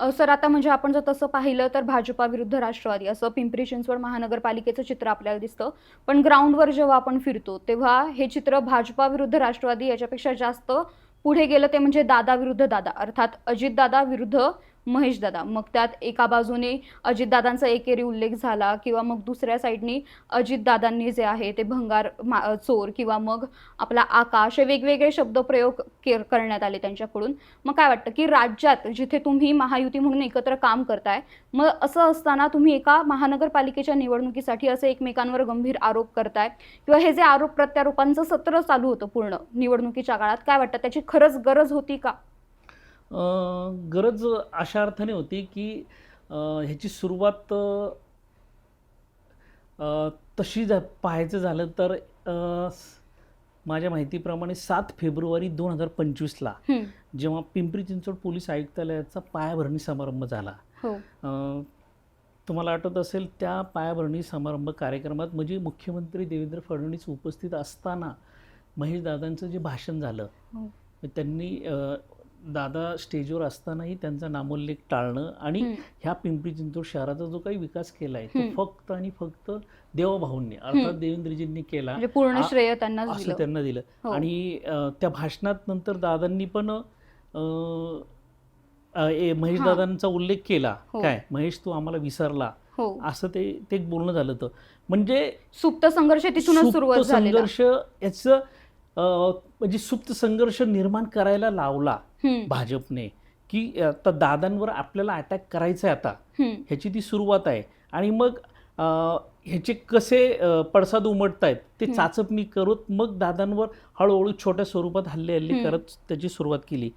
Sir आता म्हणजे आपण जर तसं पाहिलं तर भाजपा विरुद्ध राष्ट्रवादी असं पिंपरी चिंचवड महानगरपालिकेचं चित्र आपल्याला दिसतं. पण ग्राउंडवर जेव्हा आपण फिरतो तेव्हा हे चित्र भाजपा विरुद्ध राष्ट्रवादी याच्यापेक्षा जास्त पुढे गेलं ते म्हणजे दादा विरुद्ध दादा, अर्थात अजितदादा विरुद्ध महेशदादा. मग त्यात एका बाजूने अजितदादांचा एकेरी उल्लेख झाला किंवा मग दुसऱ्या साईडनी अजितदादांनी जे आहे ते भंगार चोर किंवा मग आपला आकाश हे वेगवेगळे शब्दप्रयोग करण्यात आले त्यांच्याकडून. मग काय वाटतं की राज्यात जिथे तुम्ही महायुती म्हणून एकत्र काम करताय, मग असं असताना तुम्ही एका महानगरपालिकेच्या निवडणुकीसाठी असे एकमेकांवर गंभीर आरोप करताय किंवा हे जे आरोप प्रत्यारोपांचं सत्र चालू होतं पूर्ण निवडणुकीच्या काळात, काय वाटतं त्याची खरंच गरज होती का? गरज अशा अर्थाने होती की ह्याची सुरुवात तशी पाहायचं झालं तर माझ्या माहितीप्रमाणे 7 फेब्रुवारी 2025ला जेव्हा पिंपरी चिंचवड पोलीस आयुक्तालयाचा पायाभरणी समारंभ झाला. तुम्हाला आठवत असेल त्या पायाभरणी समारंभ कार्यक्रमात म्हणजे मुख्यमंत्री देवेंद्र फडणवीस उपस्थित असताना महेशदादांचं जे भाषण झालं, त्यांनी दादा स्टेजवर असतानाही त्यांचा नामोल्लेख टाळणं आणि ह्या पिंपरी चिंचवड शहराचा जो काही विकास केला आहे तो फक्त आणि फक्त देवाभाऊंनी अर्थात देवेंद्रजींनी केला, म्हणजे पूर्ण श्रेय असं त्यांना दिलं. आणि त्या भाषणात नंतर दादांनी पण महेशदादांचा उल्लेख केला, काय महेश तू आम्हाला विसरला, असं ते बोलणं झालं होतं. म्हणजे सुप्त संघर्ष तिथूनच सुरुवात झाली. संघर्ष याचं म्हणजे सुप्त संघर्ष निर्माण करायला लावला भाजपने की आता दादांवर आपल्याला अटॅक करायचा आहे, आता ह्याची ती सुरुवात आहे. आणि मग ह्याचे कसे पडसाद उमटतायत ते चाचपणी करत मग दादांवर हळूहळू छोट्या स्वरूपात हल्ले करत त्याची सुरुवात केली.